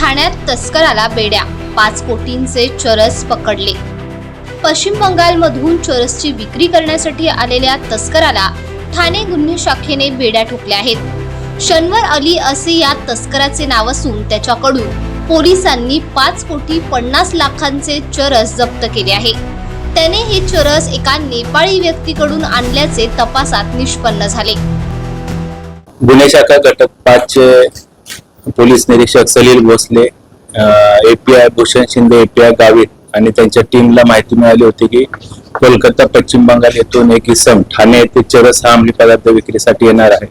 ठाण्यात तस्कराला बेड्या, 5 कोटींचे चरस पकडले। पश्चिम बंगालमधून चरसची विक्री करण्यासाठी आलेल्या तस्कराला ठाणे गुन्हे शाखेने बेड्या ठोकल्या आहेत। शनवर अली असे या तस्कराचे नाव असून त्याच्याकडून पोलिसांनी 5 कोटी 50 लाखांचे चरस जप्त केले आहे। त्याने हे चरस एका नेपाळी व्यक्तीकडून आणल्याचे तपासात निष्पन्न झाले। गुन्हे शाखा घटक 5 चे पोलीस निरीक्षक सलील भोसले, एपीआय भूषण शिंदे, एपीआय गावित आणि त्यांच्या टीमला माहिती मिळाली होती की कोलकाता पश्चिम बंगाल येथून एक इसम ठाणे येथे चरस हा अंमली पदार्थ विक्रीसाठी येणार आहे।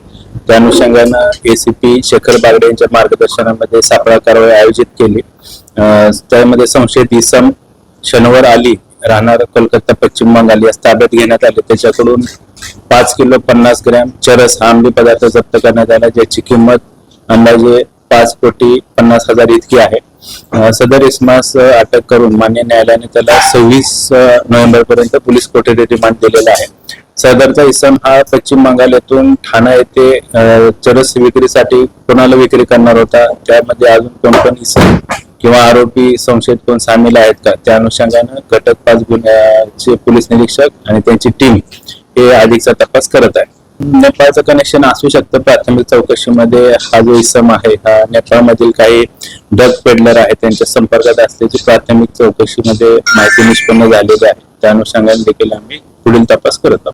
त्या अनुषंगाने एसीपी शेखर बागडे यांच्या मार्गदर्शनामध्ये सापळा कारवाई आयोजित केली। त्यामध्ये संशयित इसम शनवर अली राहणार कोलकाता पश्चिम बंगाल या ताब्यात घेण्यात आले। त्याच्याकडून 5 किलो 50 ग्रॅम चरस हा अंमली पदार्थ जप्त करण्यात आला, ज्याची किंमत अंदाजे 5 कोटी 50 हजार इतकी आहे। सदर इसमास अटक करून मान्य न्यायालयाने त्याला 26 नोव्हेंबर पर्यंत पोलीस कोठडी रिमांड दिलेला आहे। सदरचा इसम हा पश्चिम बंगाल येथून ठाणा येथे चरस विक्रीसाठी कोणाला विक्री करणार होता, त्यामध्ये अजून कोण इसम किंवा आरोपी संशयित कोण सामील आहेत का, त्या अनुषंगाने घटक 5 गुन्ह्याचे पोलीस निरीक्षक आणि त्यांची टीम हे अधिकचा तपास करत आहे। नेपाळचं कनेक्शन असू शकतं। प्राथमिक चौकशीमध्ये हा जो इसम आहे हा नेपाळमधील काही ड्रग पेडलर आहे त्यांच्या संपर्कात असल्याची प्राथमिक चौकशीमध्ये माहिती निष्पन्न झालेली आहे। त्या अनुषंगाने देखील आम्ही पुढील तपास करत आहोत।